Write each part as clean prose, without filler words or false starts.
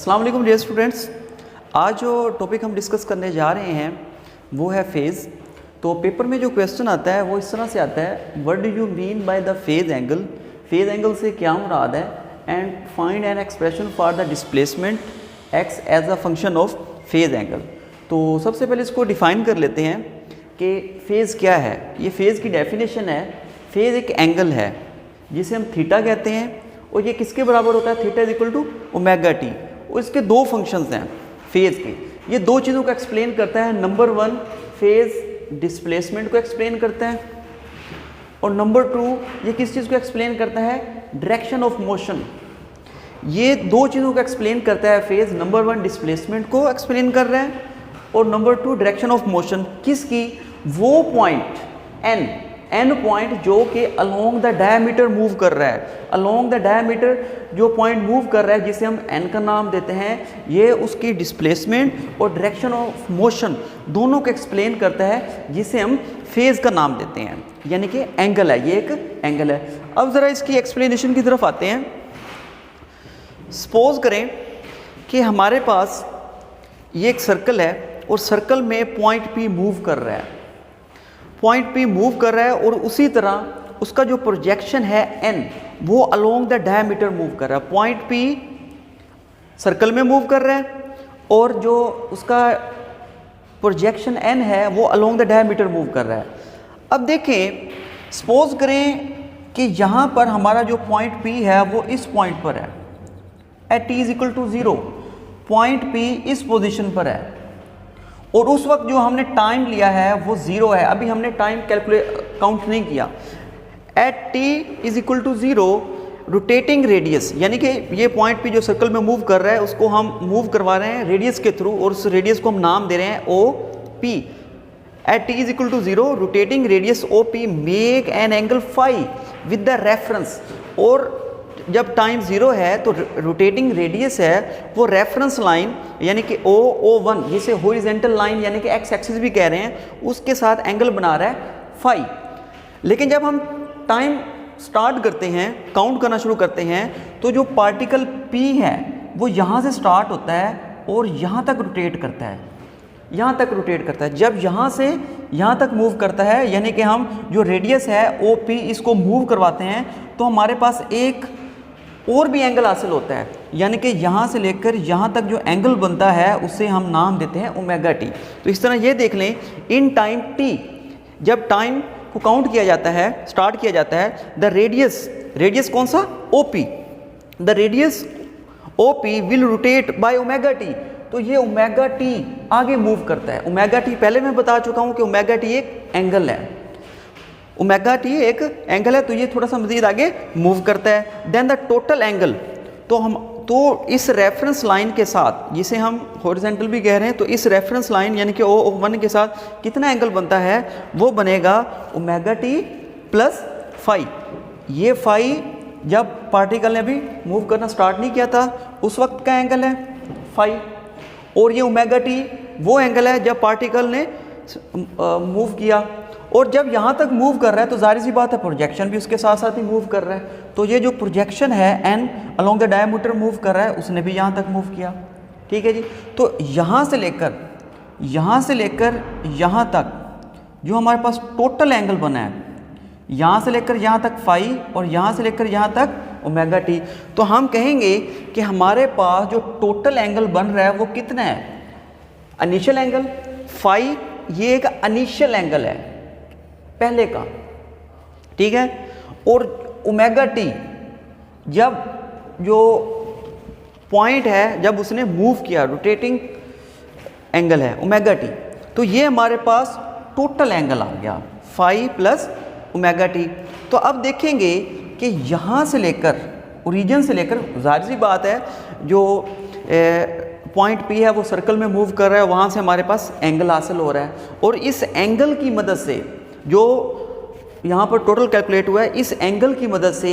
अस्सलाम वालेकुम dear students. आज जो टॉपिक हम डिस्कस करने जा रहे हैं वो है फेज़। तो पेपर में जो क्वेश्चन आता है वो इस तरह से आता है, what do you mean by the phase angle. Phase angle से क्या मुराद है, and find an expression for the displacement x as a function of phase angle. तो सबसे पहले इसको डिफ़ाइन कर लेते हैं कि फ़ेज़ क्या है। ये फ़ेज़ की डेफिनेशन है, फ़ेज़ एक एंगल है जिसे हम थीटा कहते हैं, और ये किसके बराबर होता है, theta is equal to omega t. और इसके दो फंक्शंस हैं फेज़ के। ये दो चीज़ों को एक्सप्लेन करता है। नंबर वन, फेज़ डिस्प्लेसमेंट को एक्सप्लेन करता है, और नंबर टू, ये किस चीज़ को एक्सप्लेन करता है, डायरेक्शन ऑफ मोशन। ये दो चीज़ों को एक्सप्लेन करता है फेज़। नंबर वन डिस्प्लेसमेंट को एक्सप्लेन कर रहा है, और number two direction of motion. किसकी, वो पॉइंट एन पॉइंट जो कि अलोंग द डायमीटर मूव कर रहा है। अलोंग द डायमीटर जो पॉइंट मूव कर रहा है जिसे हम एन का नाम देते हैं, ये उसकी डिस्प्लेसमेंट और डायरेक्शन ऑफ मोशन दोनों को एक्सप्लेन करता है, जिसे हम फेज़ का नाम देते हैं, यानी कि एंगल है, ये एक एंगल है। अब ज़रा इसकी एक्सप्लेनेशन की तरफ आते हैं। सपोज करें कि हमारे पास ये एक सर्कल है और सर्कल में पॉइंट पी मूव कर रहा है, पॉइंट पी मूव कर रहा है, और उसी तरह उसका जो प्रोजेक्शन है एन, वो अलोंग द डायमीटर मूव कर रहा है। पॉइंट पी सर्कल में मूव कर रहा है, और जो उसका प्रोजेक्शन एन है वो अलोंग द डायमीटर मूव कर रहा है। अब देखें, सपोज करें कि यहाँ पर हमारा जो पॉइंट पी है वो इस पॉइंट पर है, at t is equal to 0। Point p इस पोजीशन पर है, और उस वक्त जो हमने टाइम लिया है वो 0 है। अभी हमने टाइम काउंट नहीं किया। At t is equal to 0 rotating radius, यानी कि ये पॉइंट पे जो सर्कल में मूव कर रहा है उसको हम मूव करवा रहे हैं रेडियस के थ्रू, और उस रेडियस को हम नाम दे रहे हैं O P. At t is equal to 0 rotating radius O P make an angle phi with the reference. और जब टाइम 0 है तो रोटेटिंग रेडियस है वो रेफरेंस लाइन, यानी कि O1, जिसे हॉरिजॉन्टल लाइन यानी कि एक्स एक्सिस भी कह रहे हैं, उसके साथ एंगल बना रहा है फाई। लेकिन जब हम टाइम स्टार्ट करते हैं, काउंट करना शुरू करते हैं, तो जो पार्टिकल P है वो यहाँ से स्टार्ट होता है और यहाँ तक रोटेट करता है, यहाँ तक रोटेट करता है। जब यहाँ से यहाँ तक मूव करता है, यानी कि हम जो रेडियस है OP इसको मूव करवाते हैं, तो हमारे पास एक और भी एंगल हासिल होता है, यानी कि यहाँ से लेकर यहाँ तक जो एंगल बनता है उसे हम नाम देते हैं ओमेगा टी। तो इस तरह ये देख लें, इन टाइम टी, जब टाइम को काउंट किया जाता है, स्टार्ट किया जाता है, द रेडियस कौन सा, OP, the radius OP will rotate by omega t. तो ये ओमेगा टी आगे मूव करता है। ओमेगा टी पहले मैं बता चुका हूँ कि ओमेगा टी एक एंगल है, ओमेगा टी एक एंगल है, तो ये थोड़ा सा मजीद आगे मूव करता है। देन द टोटल एंगल, तो इस रेफरेंस लाइन के साथ, जिसे हम हॉरिजॉन्टल भी कह रहे हैं, तो इस रेफरेंस लाइन यानी कि O1 के साथ कितना एंगल बनता है, वो बनेगा ओमेगा टी प्लस फाई। ये फाई जब पार्टिकल ने अभी मूव करना स्टार्ट नहीं किया था उस वक्त का एंगल है फाई, और ये ओमेगा टी वो एंगल है जब पार्टिकल ने मूव किया। और जब यहाँ तक मूव कर रहा है तो जाहिर सी बात है प्रोजेक्शन भी उसके साथ साथ ही मूव कर रहा है। तो ये जो प्रोजेक्शन है N along the diameter move कर रहा है, उसने भी यहाँ तक मूव किया। ठीक है जी। तो यहाँ से लेकर यहाँ तक जो हमारे पास टोटल एंगल बना है, यहाँ से लेकर यहाँ तक फाई, और यहाँ से लेकर यहाँ तक ओमेगा टी। तो हम कहेंगे कि हमारे पास जो टोटल एंगल बन रहा है वो कितना है, इनिशियल एंगल फाई, ये एक इनिशियल एंगल है पहले का, ठीक है। और ओमेगा टी, जब जो पॉइंट है जब उसने मूव किया, रोटेटिंग एंगल है ओमेगा टी, तो ये हमारे पास टोटल एंगल आ गया फाई प्लस ओमेगा टी। तो अब देखेंगे कि यहाँ से लेकर, ओरिजिन से लेकर, जाहिर सी बात है जो पॉइंट पी है वो सर्कल में मूव कर रहा है, वहाँ से हमारे पास एंगल हासिल हो रहा है, और इस एंगल की मदद से जो यहाँ पर टोटल कैलकुलेट हुआ है, इस एंगल की मदद से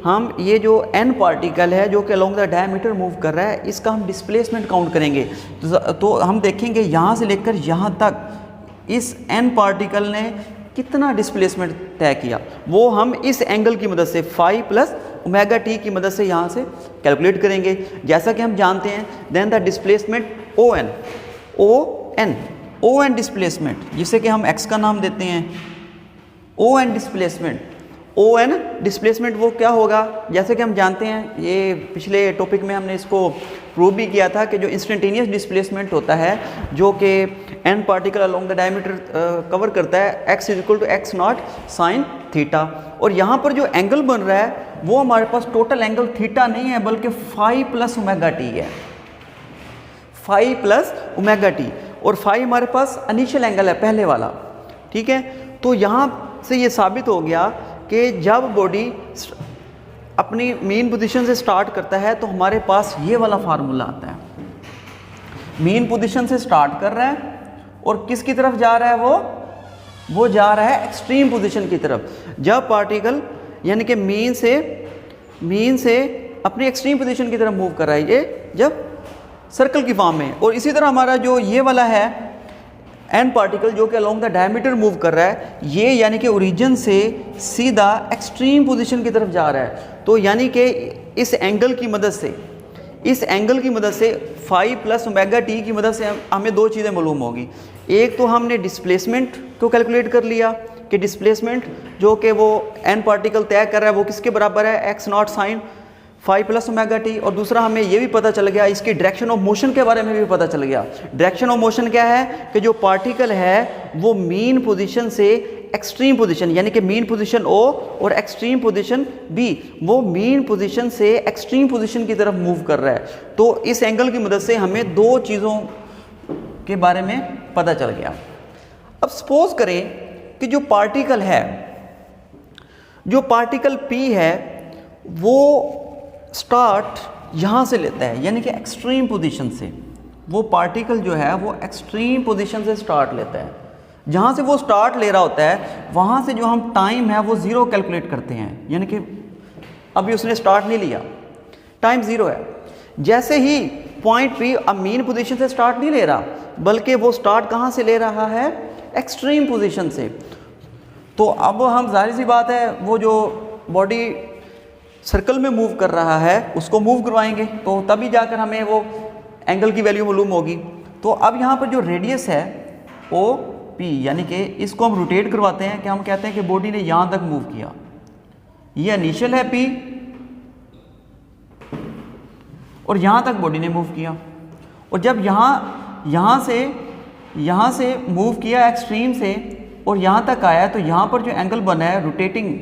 हम ये जो एन पार्टिकल है जो कि अलोंग द डायमीटर मूव कर रहा है, इसका हम डिस्प्लेसमेंट काउंट करेंगे। तो हम देखेंगे यहाँ से लेकर यहाँ तक इस एन पार्टिकल ने कितना डिस्प्लेसमेंट तय किया, वो हम इस एंगल की मदद से फाई प्लस ओमेगा टी की मदद से यहाँ से कैलकुलेट करेंगे। जैसा कि हम जानते हैं then the displacement O N displacement, जिसे कि हम x का नाम देते हैं ओ एन डिस्प्लेसमेंट वो क्या होगा, जैसे कि हम जानते हैं, ये पिछले टॉपिक में हमने इसको प्रूव भी किया था कि जो इंस्टेंटेनियस डिस्प्लेसमेंट होता है जो कि an particle along the diameter cover करता है, x is equal to x naught sine theta. और यहाँ पर जो एंगल बन रहा है वो हमारे पास टोटल एंगल थीटा नहीं है बल्कि फाई प्लस ओमेगा टी है, फाई प्लस ओमेगा टी। और फाई हमारे पास इनिशियल एंगल है पहले वाला, ठीक है। तो यहाँ से ये साबित हो गया कि जब बॉडी अपनी मीन पोजीशन से स्टार्ट करता है तो हमारे पास ये वाला फार्मूला आता है। मीन पोजीशन से स्टार्ट कर रहा है और किसकी तरफ जा रहा है, वो जा रहा है एक्सट्रीम पोजीशन की तरफ। जब पार्टिकल यानी कि मीन से अपनी एक्सट्रीम पोजीशन की तरफ मूव कर रहा है, ये जब सर्कल की फॉर्म में। और इसी तरह हमारा जो ये वाला है एन पार्टिकल जो कि अलोंग द डायमीटर मूव कर रहा है, ये यानी कि ओरिजिन से सीधा एक्सट्रीम पोजीशन की तरफ जा रहा है। तो यानी कि इस एंगल की मदद से फाई प्लस ओमेगा टी की मदद से हमें दो चीज़ें मालूम होगी। एक तो हमने डिस्प्लेसमेंट को कैलकुलेट कर लिया कि डिस्प्लेसमेंट जो कि वो एन पार्टिकल तय कर रहा है वो किसके बराबर है, x naught sine phi plus omega t. और दूसरा हमें ये भी पता चल गया, इसकी डायरेक्शन ऑफ मोशन के बारे में भी पता चल गया। डायरेक्शन ऑफ मोशन क्या है कि जो पार्टिकल है वो मीन पोजीशन से एक्सट्रीम पोजीशन यानी कि मीन पोजीशन ओ और एक्सट्रीम पोजीशन बी, वो मीन पोजीशन से एक्सट्रीम पोजीशन की तरफ मूव कर रहा है। तो इस एंगल की मदद से हमें दो चीज़ों के बारे में पता चल गया। अब सपोज करें कि जो पार्टिकल P है वो स्टार्ट यहाँ से लेता है यानी कि एक्सट्रीम पोजीशन से। वो पार्टिकल जो है वो एक्सट्रीम पोजीशन से स्टार्ट लेता है। जहाँ से वो स्टार्ट ले रहा होता है वहाँ से जो हम टाइम है वो ज़ीरो कैलकुलेट करते हैं, यानी कि अभी उसने स्टार्ट नहीं लिया, टाइम ज़ीरो है। जैसे ही पॉइंट P अब मीन पोजीशन से स्टार्ट नहीं ले रहा बल्कि वो स्टार्ट कहाँ से ले रहा है, एक्सट्रीम पोजीशन से। तो अब हम जाहिर सी बात है वो जो बॉडी सर्कल में मूव कर रहा है उसको मूव करवाएंगे तो तभी जाकर हमें वो एंगल की वैल्यू मालूम होगी। तो अब यहाँ पर जो रेडियस है OP यानी कि इसको हम रोटेट करवाते हैं कि हम कहते हैं कि बॉडी ने यहाँ तक मूव किया, ये इनिशियल है P और यहाँ तक बॉडी ने मूव किया। और जब यहाँ से मूव किया एक्सट्रीम से और यहाँ तक आया तो यहाँ पर जो एंगल बना है रोटेटिंग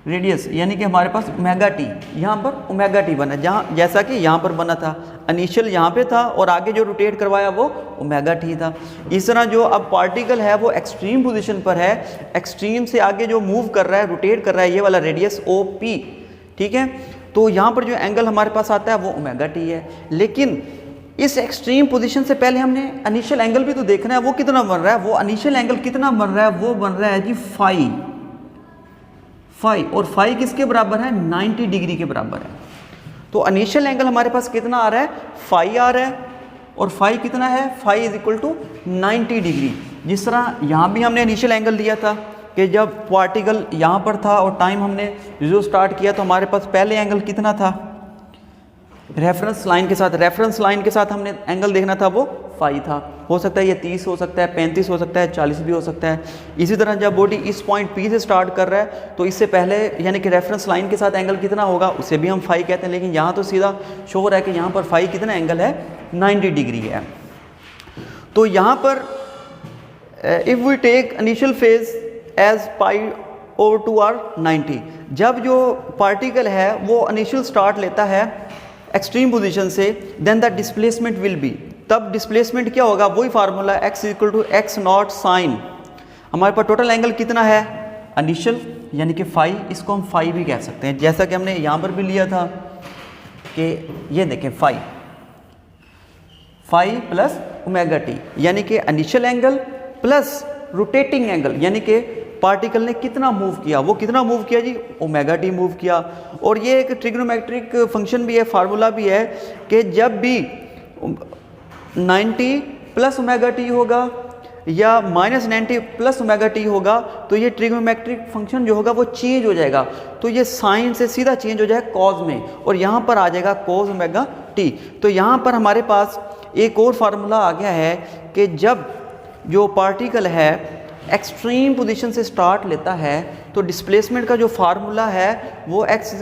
रेडियस यानी कि हमारे पास ओमेगा टी, यहाँ पर ओमेगा टी बना, जहाँ जैसा कि यहाँ पर बना था, इनिशियल यहाँ पे था और आगे जो रोटेट करवाया वो ओमेगा टी था। इस तरह जो अब पार्टिकल है वो एक्सट्रीम पोजीशन पर है, एक्सट्रीम से आगे जो मूव कर रहा है रोटेट कर रहा है ये वाला रेडियस OP, ठीक है। तो यहाँ पर जो एंगल हमारे पास आता है वो ओमेगा टी है। लेकिन इस एक्सट्रीम पोजीशन से पहले हमने इनिशियल एंगल भी तो देखना है वो कितना बन रहा है। वो इनिशियल एंगल कितना बन रहा है, वो बन रहा है जी फाई, और फाई किसके बराबर है, 90 डिग्री के बराबर है। तो इनिशियल एंगल हमारे पास कितना आ रहा है, फाई आ रहा है और फाई कितना है, phi is equal to 90 degree. जिस तरह यहाँ भी हमने इनिशियल एंगल दिया था कि जब पार्टिकल यहाँ पर था और टाइम हमने जो स्टार्ट किया तो हमारे पास पहले एंगल कितना था, रेफरेंस लाइन के साथ हमने एंगल देखना था वो फाई था। हो सकता है ये 30 हो सकता है, 35 हो सकता है, 40 भी हो सकता है। इसी तरह जब बॉडी इस पॉइंट P से स्टार्ट कर रहा है तो इससे पहले यानी कि रेफरेंस लाइन के साथ एंगल कितना होगा उसे भी हम फाई कहते हैं। लेकिन यहाँ तो सीधा शो हो रहा है कि यहाँ पर फाई कितना एंगल है, 90 डिग्री है। तो यहाँ पर if we take initial phase as π/2r 90, जब जो पार्टिकल है वो इनिशियल स्टार्ट लेता है एक्सट्रीम पोजीशन से, then the displacement will be, तब डिस्प्लेसमेंट क्या होगा, वही formula x equal to x naught sine. हमारे पास टोटल एंगल कितना है, इनिशियल यानी कि फाई, इसको हम फाई भी कह सकते हैं, जैसा कि हमने यहाँ पर भी लिया था कि ये देखें फाई प्लस ओमेगा टी यानी कि initial angle plus rotating angle, यानी कि पार्टिकल ने कितना मूव किया, वो कितना मूव किया जी, ओमेगा टी मूव किया। और ये एक ट्रिग्नोमेट्रिक फंक्शन भी है, फार्मूला भी है कि जब भी 90 प्लस ओमेगा टी होगा या -90 प्लस ओमेगा टी होगा तो ये ट्रिग्नोमेट्रिक फंक्शन जो होगा वो चेंज हो जाएगा, तो ये साइन से सीधा चेंज हो जाएगा कॉज में, और यहाँ पर आ जाएगा कॉज ओमेगा टी। तो यहाँ पर हमारे पास एक और फार्मूला आ गया है कि जब जो पार्टिकल है एक्सट्रीम पोजीशन से स्टार्ट लेता है तो डिस्प्लेसमेंट का जो फार्मूला है वो x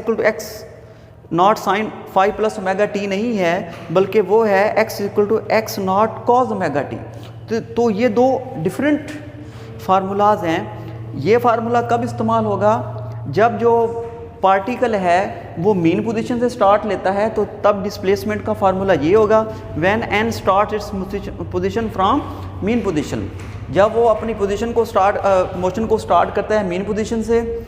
naught sine five plus omega t नहीं है, बल्कि वो है x naught cos omega t. तो ये दो डिफरेंट फार्मूलाज हैं। ये फार्मूला कब इस्तेमाल होगा? जब जो पार्टिकल है वो मीन पोजीशन से स्टार्ट लेता है तो तब डिस्प्लेसमेंट का फार्मूला ये होगा when n start its position from mean position. जब वो अपनी पोजीशन को मोशन को स्टार्ट करता है मीन पोजीशन से,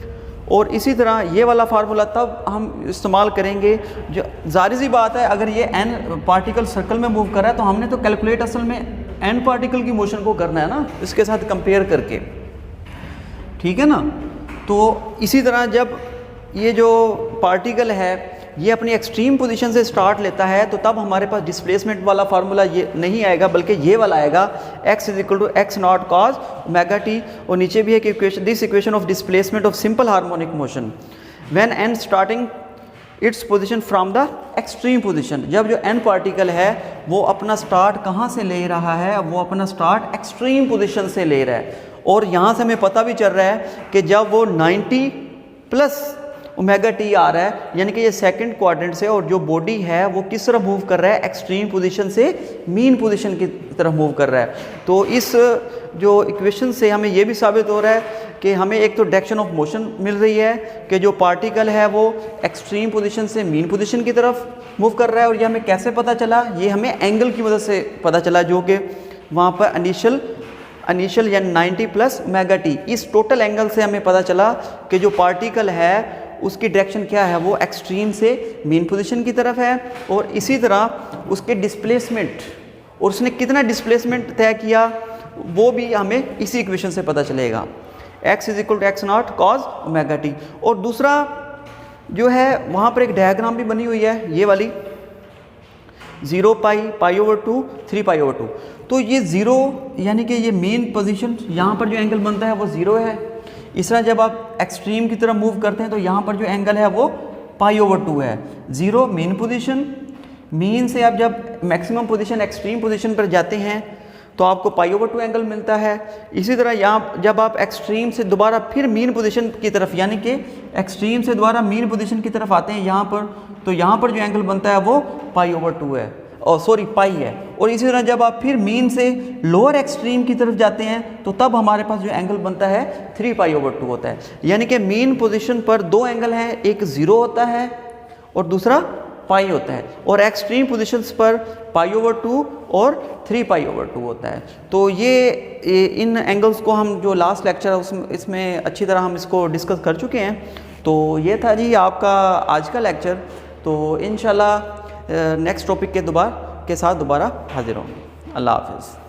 और इसी तरह ये वाला फार्मूला तब हम इस्तेमाल करेंगे जो ज़ाहिर सी बात है, अगर ये n पार्टिकल सर्कल में मूव कर रहा है तो हमने तो कैलकुलेट असल में n पार्टिकल की मोशन को करना है ना, इसके साथ कंपेयर करके, ठीक है ना। तो इसी तरह जब ये जो पार्टिकल है ये अपनी एक्सट्रीम पोजीशन से स्टार्ट लेता है तो तब हमारे पास डिस्प्लेसमेंट वाला फार्मूला ये नहीं आएगा, बल्कि ये वाला आएगा x naught cos omega t. और नीचे भी है कि equation this equation of displacement of simple harmonic motion when n starting its position from the extreme position. जब जो n पार्टिकल है वो अपना स्टार्ट कहाँ से ले रहा है? वो अपना स्टार्ट एक्सट्रीम पोजीशन से ले रहा है, और यहाँ से हमें पता भी चल रहा है कि जब वो 90 प्लस ओमेगा टी आ रहा है, यानी कि ये सेकंड क्वाड्रेंट से, और जो बॉडी है वो किस तरफ मूव कर रहा है? एक्सट्रीम पोजीशन से मीन पोजीशन की तरफ मूव कर रहा है। तो इस जो इक्वेशन से हमें ये भी साबित हो रहा है कि हमें एक तो डायरेक्शन ऑफ मोशन मिल रही है कि जो पार्टिकल है वो एक्सट्रीम पोजीशन से मीन पोजीशन की तरफ मूव कर रहा है, और ये हमें कैसे पता चला? ये हमें एंगल की मदद से पता चला, जो कि वहाँ पर इनिशियल या 90 प्लस ओमेगा टी, इस टोटल एंगल से हमें पता चला कि जो पार्टिकल है उसकी डायरेक्शन क्या है? वो एक्सट्रीम से मीन पोजीशन की तरफ है, और इसी तरह उसके डिस्प्लेसमेंट और उसने कितना डिस्प्लेसमेंट तय किया वो भी हमें इसी इक्वेशन से पता चलेगा, x naught cos omega t. और दूसरा जो है वहाँ पर एक डायग्राम भी बनी हुई है, ये वाली 0 पाई/2 3π/2। तो ये 0 यानी कि ये मेन पोजीशन, यहाँ पर जो एंगल बनता है वो 0 है। इस तरह जब आप एक्सट्रीम की तरफ मूव करते हैं तो यहाँ पर जो एंगल है वो π/2 है। 0 मेन पोजीशन, मीन से आप जब मैक्सिमम पोजीशन एक्सट्रीम पोजीशन पर जाते हैं तो आपको π/2 एंगल मिलता है। इसी तरह यहाँ जब आप एक्सट्रीम से दोबारा फिर मीन पोजीशन की तरफ, यानी कि एक्सट्रीम से दोबारा मीन पोजीशन की तरफ आते हैं यहाँ पर, तो यहाँ पर जो एंगल बनता है वो π/2 है, पाई है। और इसी तरह जब आप फिर मीन से लोअर एक्सट्रीम की तरफ जाते हैं तो तब हमारे पास जो एंगल बनता है 3π/2 होता है। यानी कि मीन पोजीशन पर दो एंगल हैं, एक 0 होता है और दूसरा पाई होता है, और एक्सट्रीम पोजीशंस पर π/2 और 3π/2 होता है। तो ये इन एंगल्स को हम जो लास्ट लेक्चर है इसमें अच्छी तरह हम इसको डिस्कस कर चुके हैं। तो ये था जी आपका आज का लेक्चर। तो इंशाल्लाह नेक्स्ट टॉपिक के साथ दोबारा हाजिर होंगे। अल्लाह हाफ़िज़।